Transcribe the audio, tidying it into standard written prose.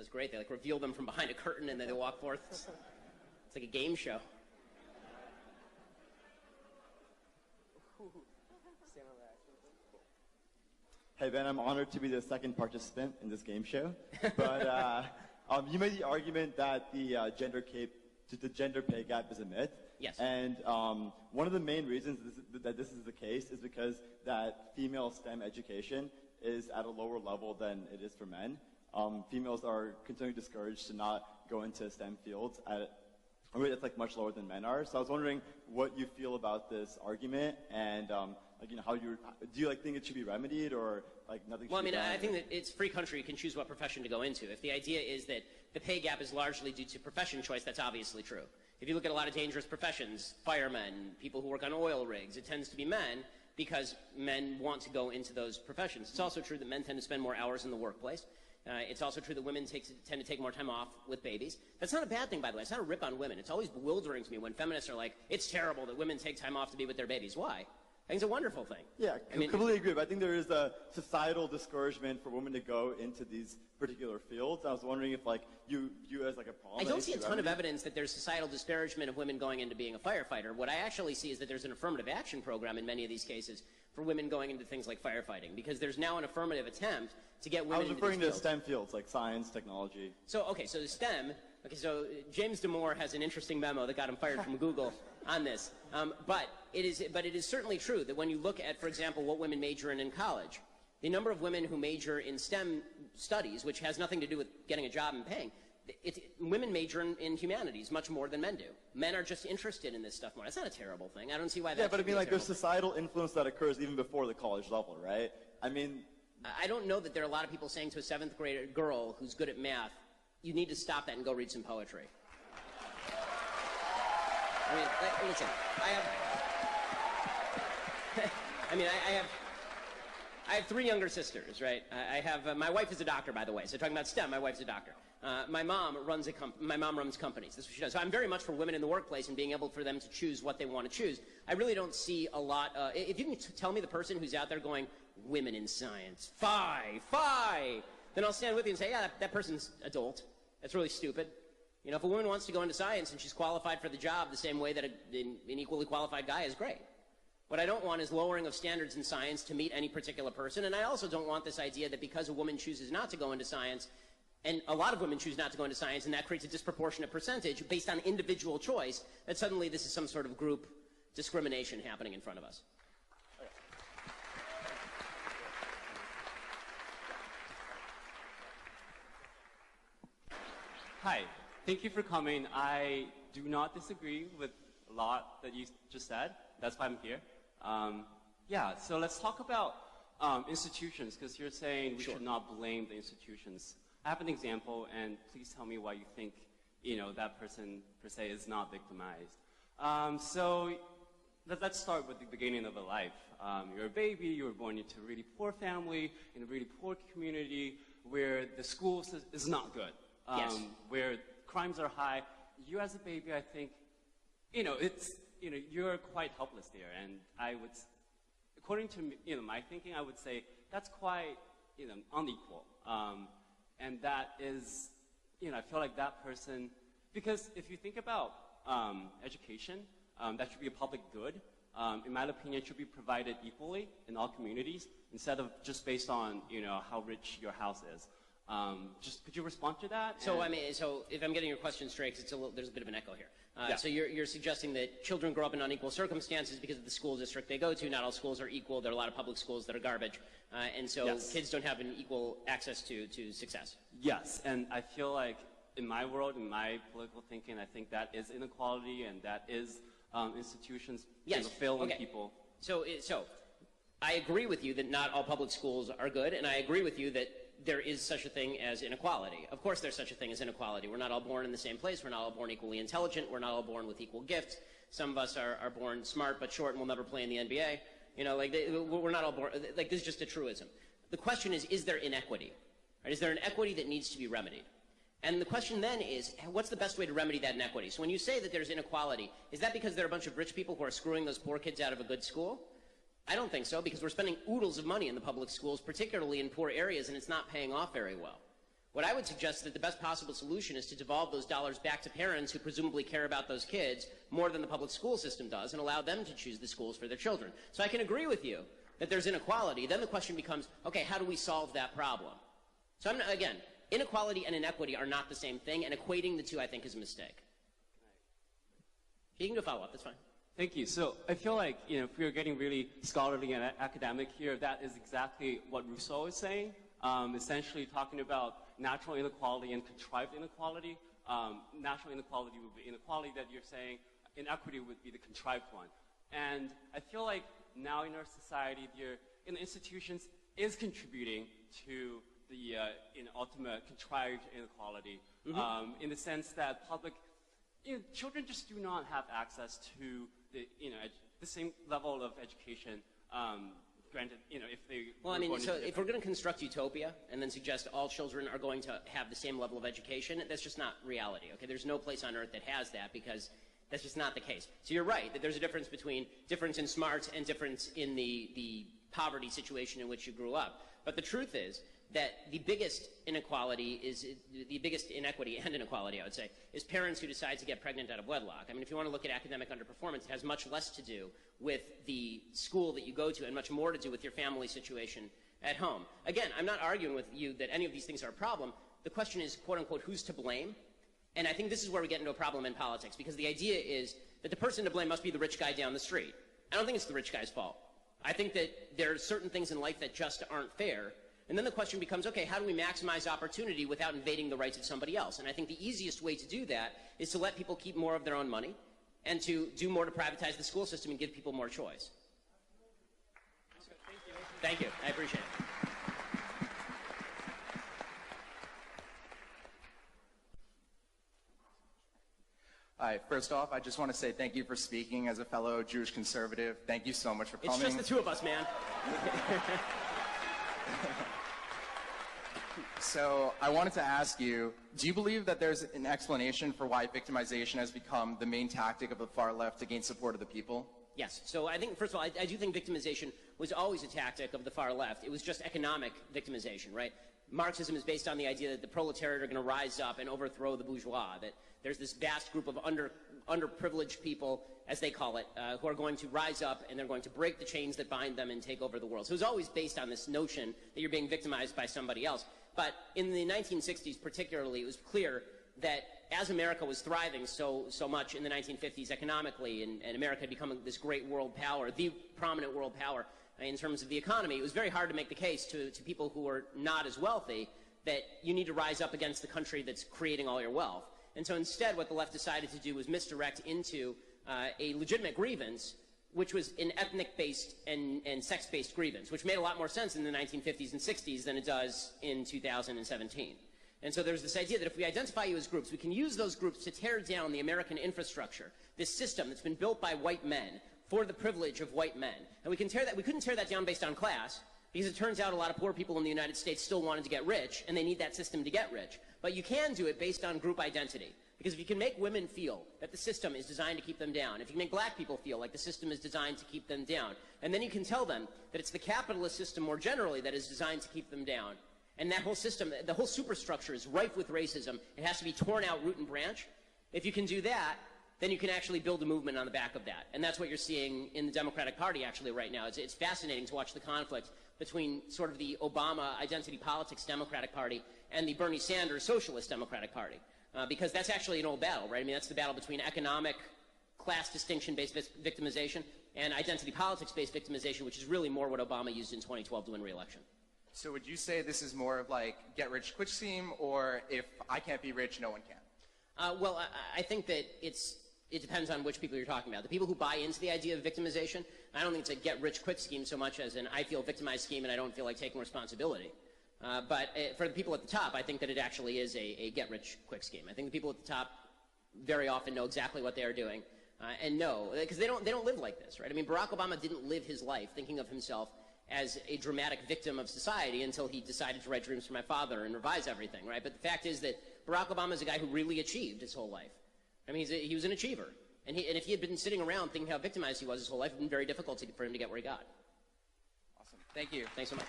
That's great. They like reveal them from behind a curtain and then they walk forth. It's like a game show. Hey Ben, I'm honored to be the second participant in this game show. But you made the argument that the gender pay gap is a myth. Yes. And one of the main reasons that this is the case is because that female STEM education is at a lower level than it is for men. Females are continually discouraged to not go into STEM fields at a rate that's like much lower than men are. So I was wondering what you feel about this argument, and like, you know, do you like think it should be remedied, or like nothing? Well, I mean, done, I think that it's free country. You can choose what profession to go into. If the idea is that the pay gap is largely due to profession choice, that's obviously true. If you look at a lot of dangerous professions, firemen, people who work on oil rigs, it tends to be men because men want to go into those professions. It's also true that men tend to spend more hours in the workplace. It's also true that women tend to take more time off with babies. That's not a bad thing, by the way. It's not a rip on women. It's always bewildering to me when feminists are like, it's terrible that women take time off to be with their babies. Why? I think it's a wonderful thing. Yeah, I completely agree. But I think there is a societal discouragement for women to go into these particular fields. I was wondering if, like, you as like a problem. I don't see a ton of evidence that there's societal disparagement of women going into being a firefighter. What I actually see is that there's an affirmative action program in many of these cases for women going into things like firefighting, because there's now an affirmative attempt to get women. I was referring to STEM fields like science, technology. So the STEM. Okay, so James Damore has an interesting memo that got him fired from Google on this. But it is certainly true that when you look at, for example, what women major in college, the number of women who major in STEM studies, which has nothing to do with getting a job and paying, women major in humanities much more than men do. Men are just interested in this stuff more. That's not a terrible thing. I don't see why that. Yeah, but I mean, like, there's societal influence that occurs even before the college level, right? I mean, I don't know that there are a lot of people saying to a 7th grade girl who's good at math, you need to stop that and go read some poetry. I mean, listen, I have 3 younger sisters, right? I have, my wife is a doctor, by the way. So talking about STEM, my wife's a doctor. My mom runs companies. That's what she does. So I'm very much for women in the workplace and being able for them to choose what they want to choose. I really don't see a lot, if you can tell me the person who's out there going, women in science, fie, then I'll stand with you and say, yeah, that person's adult. That's really stupid. You know, if a woman wants to go into science and she's qualified for the job the same way that an equally qualified guy is, great. What I don't want is lowering of standards in science to meet any particular person, and I also don't want this idea that because a woman chooses not to go into science, and a lot of women choose not to go into science, and that creates a disproportionate percentage based on individual choice, that suddenly this is some sort of group discrimination happening in front of us. Hi, thank you for coming. I do not disagree with a lot that you just said. That's why I'm here. Yeah, so let's talk about institutions, because you're saying we should not blame the institutions. I have an example, and please tell me why you think, you know, that person per se is not victimized. So let's start with the beginning of a life. You're a baby, you were born into a really poor family, in a really poor community, where the school is not good. Yes. Where crimes are high. You as a baby, I think, you know, you're quite helpless there. And I would, according to, you know, my thinking, I would say that's quite, you know, unequal. And that is, you know, I feel like that person, because if you think about education, that should be a public good. In my opinion, it should be provided equally in all communities instead of just based on, you know, how rich your house is. Just could you respond to that? So so if I'm getting your question straight, 'cause there's a bit of an echo here. Yeah. So you're suggesting that children grow up in unequal circumstances because of the school district they go to. Not all schools are equal. There are a lot of public schools that are garbage, and so Yes. kids don't have an equal access to success. Yes, and I feel like in my world, in my political thinking, I think that is inequality, and that is institutions failing people. So I agree with you that not all public schools are good, and I agree with you that there is such a thing as inequality. Of course there's such a thing as inequality. We're not all born in the same place. We're not all born equally intelligent. We're not all born with equal gifts. Some of us are born smart but short and will never play in the NBA. You know, like, we're not all born, like, this is just a truism. The question is there inequity? Right? Is there an equity that needs to be remedied? And the question then is, what's the best way to remedy that inequity? So when you say that there's inequality, is that because there are a bunch of rich people who are screwing those poor kids out of a good school? I don't think so, because we're spending oodles of money in the public schools, particularly in poor areas, and it's not paying off very well. What I would suggest is that the best possible solution is to devolve those dollars back to parents who presumably care about those kids more than the public school system does and allow them to choose the schools for their children. So I can agree with you that there's inequality. Then the question becomes, okay, how do we solve that problem? So again, inequality and inequity are not the same thing, and equating the two, I think, is a mistake. You can go follow up, that's fine. Thank you. So I feel like, if we're getting really scholarly and academic here, that is exactly what Rousseau is saying, essentially talking about natural inequality and contrived inequality. Natural inequality would be inequality that you're saying, inequity would be the contrived one. And I feel like now in our society, the institutions is contributing to the ultimate contrived inequality, in the sense that children just do not have access to the same level of education. Granted, if they if we're going to construct utopia and then suggest all children are going to have the same level of education, that's just not reality. Okay, there's no place on earth that has that, because that's just not the case. So you're right that there's a difference between difference in smarts and difference in the poverty situation in which you grew up. But the truth is that the biggest inequality the biggest inequity and inequality, I would say, is parents who decide to get pregnant out of wedlock. I mean, if you want to look at academic underperformance, it has much less to do with the school that you go to and much more to do with your family situation at home. Again, I'm not arguing with you that any of these things are a problem. The question is, quote unquote, who's to blame? And I think this is where we get into a problem in politics, because the idea is that the person to blame must be the rich guy down the street. I don't think it's the rich guy's fault. I think that there are certain things in life that just aren't fair. And then the question becomes, okay, how do we maximize opportunity without invading the rights of somebody else? And I think the easiest way to do that is to let people keep more of their own money and to do more to privatize the school system and give people more choice. Thank you. I appreciate it. Hi, first off, I just want to say thank you for speaking as a fellow Jewish conservative. Thank you so much for coming. It's just the two of us, man. So I wanted to ask you, do you believe that there's an explanation for why victimization has become the main tactic of the far left to gain support of the people? Yes. So I think, first of all, I do think victimization was always a tactic of the far left. It was just economic victimization, right? Marxism is based on the idea that the proletariat are going to rise up and overthrow the bourgeois, that there's this vast group of underprivileged people, as they call it, who are going to rise up and they're going to break the chains that bind them and take over the world. So it was always based on this notion that you're being victimized by somebody else. But in the 1960s particularly, it was clear that as America was thriving so much in the 1950s economically, and America had become this great world power, the prominent world power in terms of the economy, it was very hard to make the case to people who are not as wealthy that you need to rise up against the country that's creating all your wealth. And so instead what the left decided to do was misdirect into a legitimate grievance, which was an ethnic-based and sex-based grievance, which made a lot more sense in the 1950s and 60s than it does in 2017. And so there's this idea that if we identify you as groups, we can use those groups to tear down the American infrastructure, this system that's been built by white men for the privilege of white men. And we couldn't tear that down based on class, because it turns out a lot of poor people in the United States still wanted to get rich, and they need that system to get rich. But you can do it based on group identity. Because if you can make women feel that the system is designed to keep them down, if you can make black people feel like the system is designed to keep them down, and then you can tell them that it's the capitalist system more generally that is designed to keep them down, and that whole system, the whole superstructure is rife with racism, it has to be torn out root and branch. If you can do that, then you can actually build a movement on the back of that. And that's what you're seeing in the Democratic Party actually right now. It's fascinating to watch the conflict between sort of the Obama identity politics Democratic Party and the Bernie Sanders Socialist Democratic Party. Because that's actually an old battle, right? I mean, that's the battle between economic, class distinction-based victimization and identity politics-based victimization, which is really more what Obama used in 2012 to win re-election. So would you say this is more of like get-rich-quick scheme, or if I can't be rich, no one can? Well, I think that it depends on which people you're talking about. The people who buy into the idea of victimization, I don't think it's a get-rich-quick scheme so much as an I feel victimized scheme and I don't feel like taking responsibility. But for the people at the top, I think that it actually is a get-rich-quick scheme. I think the people at the top very often know exactly what they are doing and know, because they don't live like this, right? I mean, Barack Obama didn't live his life thinking of himself as a dramatic victim of society until he decided to write Dreams for My Father and revise everything, right? But the fact is that Barack Obama is a guy who really achieved his whole life. I mean, he was an achiever. And if he had been sitting around thinking how victimized he was his whole life, it would have been very difficult for him to get where he got. Awesome. Thank you. Thanks so much.